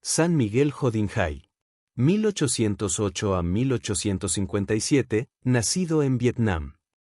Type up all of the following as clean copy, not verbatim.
San Miguel Jodinhai. 1808 a 1857, nacido en Vietnam.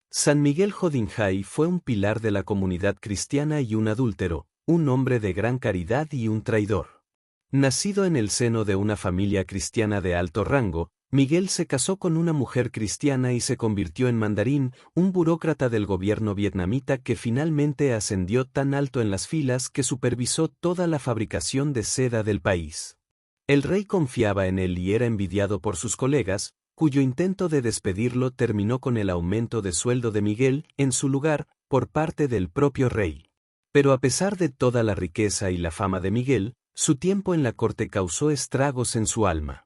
San Miguel Jodinhai fue un pilar de la comunidad cristiana y un adúltero, un hombre de gran caridad y un traidor. Nacido en el seno de una familia cristiana de alto rango, Miguel se casó con una mujer cristiana y se convirtió en mandarín, un burócrata del gobierno vietnamita que finalmente ascendió tan alto en las filas que supervisó toda la fabricación de seda del país. El rey confiaba en él y era envidiado por sus colegas, cuyo intento de despedirlo terminó con el aumento de sueldo de Miguel, en su lugar, por parte del propio rey. Pero a pesar de toda la riqueza y la fama de Miguel, su tiempo en la corte causó estragos en su alma.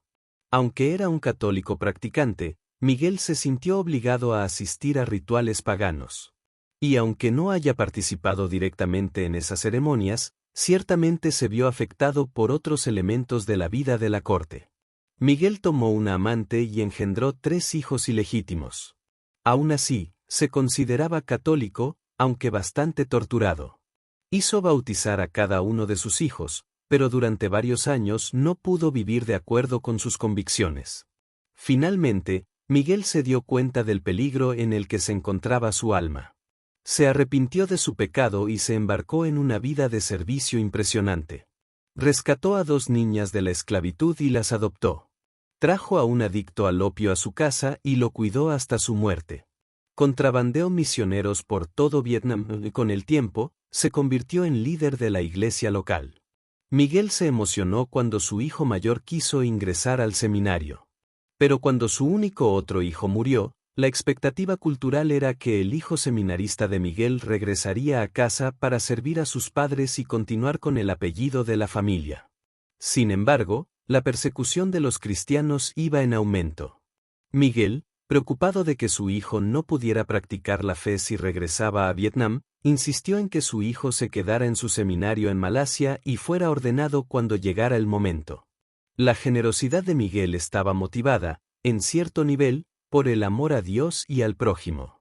Aunque era un católico practicante, Miguel se sintió obligado a asistir a rituales paganos. Y aunque no haya participado directamente en esas ceremonias, ciertamente se vio afectado por otros elementos de la vida de la corte. Miguel tomó una amante y engendró 3 hijos ilegítimos. Aún así, se consideraba católico, aunque bastante torturado. Hizo bautizar a cada uno de sus hijos, pero durante varios años no pudo vivir de acuerdo con sus convicciones. Finalmente, Miguel se dio cuenta del peligro en el que se encontraba su alma. Se arrepintió de su pecado y se embarcó en una vida de servicio impresionante. Rescató a 2 niñas de la esclavitud y las adoptó. Trajo a un adicto al opio a su casa y lo cuidó hasta su muerte. Contrabandeó misioneros por todo Vietnam y con el tiempo, se convirtió en líder de la iglesia local. Miguel se emocionó cuando su hijo mayor quiso ingresar al seminario. Pero cuando su único otro hijo murió, la expectativa cultural era que el hijo seminarista de Miguel regresaría a casa para servir a sus padres y continuar con el apellido de la familia. Sin embargo, la persecución de los cristianos iba en aumento. Miguel, preocupado de que su hijo no pudiera practicar la fe si regresaba a Vietnam, insistió en que su hijo se quedara en su seminario en Malasia y fuera ordenado cuando llegara el momento. La generosidad de Miguel estaba motivada, en cierto nivel, por el amor a Dios y al prójimo.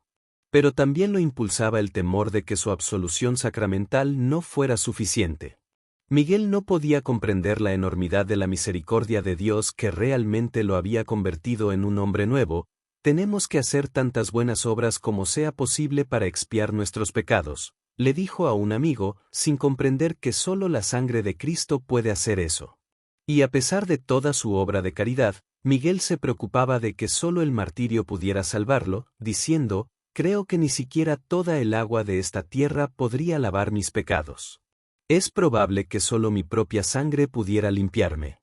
Pero también lo impulsaba el temor de que su absolución sacramental no fuera suficiente. Miguel no podía comprender la enormidad de la misericordia de Dios que realmente lo había convertido en un hombre nuevo. Tenemos que hacer tantas buenas obras como sea posible para expiar nuestros pecados, le dijo a un amigo, sin comprender que solo la sangre de Cristo puede hacer eso. Y a pesar de toda su obra de caridad, Miguel se preocupaba de que solo el martirio pudiera salvarlo, diciendo, creo que ni siquiera toda el agua de esta tierra podría lavar mis pecados. Es probable que solo mi propia sangre pudiera limpiarme.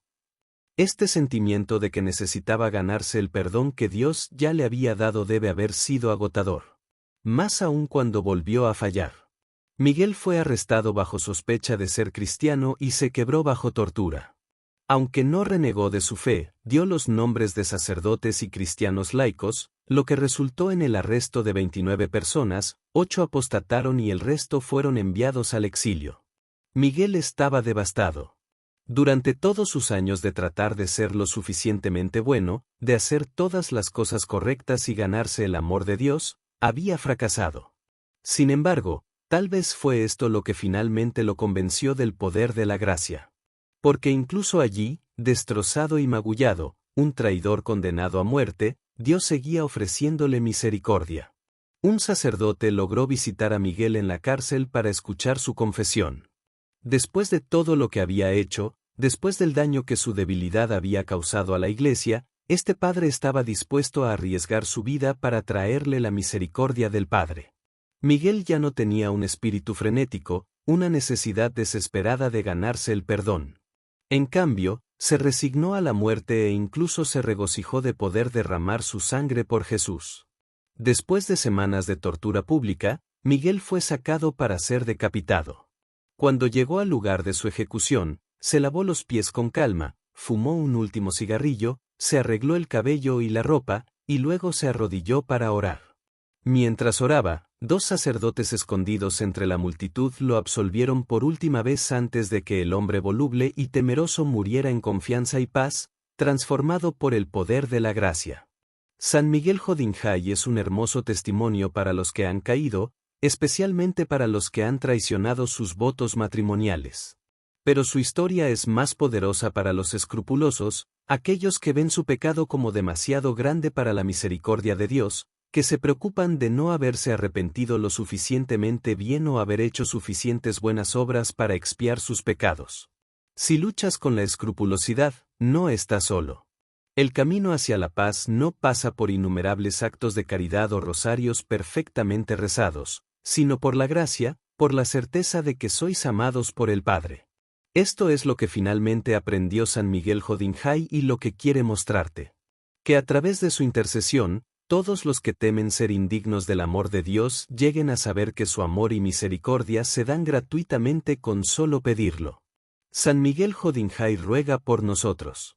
Este sentimiento de que necesitaba ganarse el perdón que Dios ya le había dado debe haber sido agotador. Más aún cuando volvió a fallar. Miguel fue arrestado bajo sospecha de ser cristiano y se quebró bajo tortura. Aunque no renegó de su fe, dio los nombres de sacerdotes y cristianos laicos, lo que resultó en el arresto de 29 personas, 8 apostataron y el resto fueron enviados al exilio. Miguel estaba devastado. Durante todos sus años de tratar de ser lo suficientemente bueno, de hacer todas las cosas correctas y ganarse el amor de Dios, había fracasado. Sin embargo, tal vez fue esto lo que finalmente lo convenció del poder de la gracia. Porque incluso allí, destrozado y magullado, un traidor condenado a muerte, Dios seguía ofreciéndole misericordia. Un sacerdote logró visitar a Miguel en la cárcel para escuchar su confesión. Después de todo lo que había hecho, después del daño que su debilidad había causado a la iglesia, este padre estaba dispuesto a arriesgar su vida para traerle la misericordia del Padre. Miguel ya no tenía un espíritu frenético, una necesidad desesperada de ganarse el perdón. En cambio, se resignó a la muerte e incluso se regocijó de poder derramar su sangre por Jesús. Después de semanas de tortura pública, Miguel fue sacado para ser decapitado. Cuando llegó al lugar de su ejecución, se lavó los pies con calma, fumó un último cigarrillo, se arregló el cabello y la ropa, y luego se arrodilló para orar. Mientras oraba, 2 sacerdotes escondidos entre la multitud lo absolvieron por última vez antes de que el hombre voluble y temeroso muriera en confianza y paz, transformado por el poder de la gracia. San Miguel Jodinhai es un hermoso testimonio para los que han caído, especialmente para los que han traicionado sus votos matrimoniales. Pero su historia es más poderosa para los escrupulosos, aquellos que ven su pecado como demasiado grande para la misericordia de Dios, que se preocupan de no haberse arrepentido lo suficientemente bien o haber hecho suficientes buenas obras para expiar sus pecados. Si luchas con la escrupulosidad, no estás solo. El camino hacia la paz no pasa por innumerables actos de caridad o rosarios perfectamente rezados, sino por la gracia, por la certeza de que sois amados por el Padre. Esto es lo que finalmente aprendió San Miguel Jodinghai y lo que quiere mostrarte. Que a través de su intercesión, todos los que temen ser indignos del amor de Dios lleguen a saber que su amor y misericordia se dan gratuitamente con solo pedirlo. San Miguel Jodinghai ruega por nosotros.